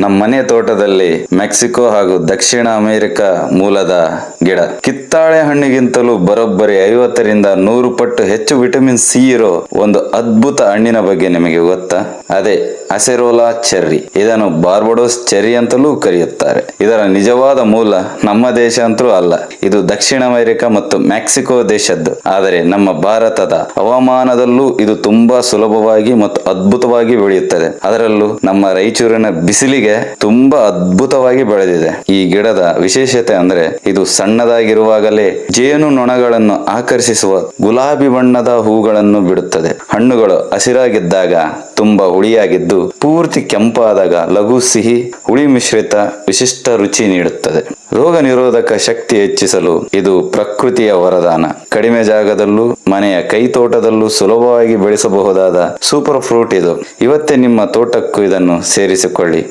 ನಮ್ಮ ಮನೆ ತೋಟದಲ್ಲಿ ಮೆಕ್ಸಿಕೋ ಹಾಗೂ ದಕ್ಷಿಣ ಅಮೆರಿಕ ಮೂಲದ ಗಿಡ. ಕಿತ್ತಾಳೆ ಹಣ್ಣಿಗಿಂತಲೂ ಬರೋಬ್ಬರಿ 50ರಿಂದ 100 ಪಟ್ಟು ಹೆಚ್ಚು ವಿಟಮಿನ್ ಸಿ ಇರೋ ಒಂದು ಅದ್ಭುತ ಹಣ್ಣಿನ ಬಗ್ಗೆ ನಿಮಗೆ ಗೊತ್ತಾ? ಅದೇ ಅಸೆರೋಲಾ ಚೆರ್ರಿ. ಇದನ್ನು ಬಾರ್ಬಡೋಸ್ ಚೆರ್ರಿ ಅಂತಲೂ ಕರೆಯುತ್ತಾರೆ. ಇದರ ನಿಜವಾದ ಮೂಲ ನಮ್ಮ ದೇಶ ಅಂತೂ ಅಲ್ಲ, ಇದು ದಕ್ಷಿಣ ಅಮೆರಿಕ ಮತ್ತು ಮೆಕ್ಸಿಕೋ ದೇಶದ್ದು. ಆದರೆ ನಮ್ಮ ಭಾರತದ ಹವಾಮಾನದಲ್ಲೂ ಇದು ತುಂಬಾ ಸುಲಭವಾಗಿ ಮತ್ತು ಅದ್ಭುತವಾಗಿ ಬೆಳೆಯುತ್ತದೆ. ಅದರಲ್ಲೂ ನಮ್ಮ ರಾಯಚೂರಿನ ಬಿಸಿಲಿಗೆ ತುಂಬಾ ಅದ್ಭುತವಾಗಿ ಬೆಳೆದಿದೆ. ಈ ಗಿಡದ ವಿಶೇಷತೆ ಅಂದ್ರೆ ಇದು ಸಣ್ಣದಾಗಿರುವಾಗಲೇ ಜೇನು ನೊಣಗಳನ್ನು ಆಕರ್ಷಿಸುವ ಗುಲಾಬಿ ಬಣ್ಣದ ಹೂಗಳನ್ನು ಬಿಡುತ್ತದೆ. ಹಣ್ಣುಗಳು ಹಸಿರಾಗಿದ್ದಾಗ ತುಂಬಾ ಹುಳಿಯಾಗಿದ್ದು ಪೂರ್ತಿ ಕೆಂಪಾದಾಗ ಲಘು ಸಿಹಿ ಹುಳಿ ಮಿಶ್ರಿತ ವಿಶಿಷ್ಟ ರುಚಿ ನೀಡುತ್ತದೆ. ರೋಗ ನಿರೋಧಕ ಶಕ್ತಿ ಹೆಚ್ಚಿಸಲು ಇದು ಪ್ರಕೃತಿಯ ವರದಾನ. ಕಡಿಮೆ ಜಾಗದಲ್ಲೂ ಮನೆಯ ಕೈತೋಟದಲ್ಲೂ ಸುಲಭವಾಗಿ ಬೆಳೆಸಬಹುದಾದ ಸೂಪರ್ ಫ್ರೂಟ್ ಇದು. ಇವತ್ತೇ ನಿಮ್ಮ ತೋಟಕ್ಕೂ ಇದನ್ನು ಸೇರಿಸಿಕೊಳ್ಳಿ.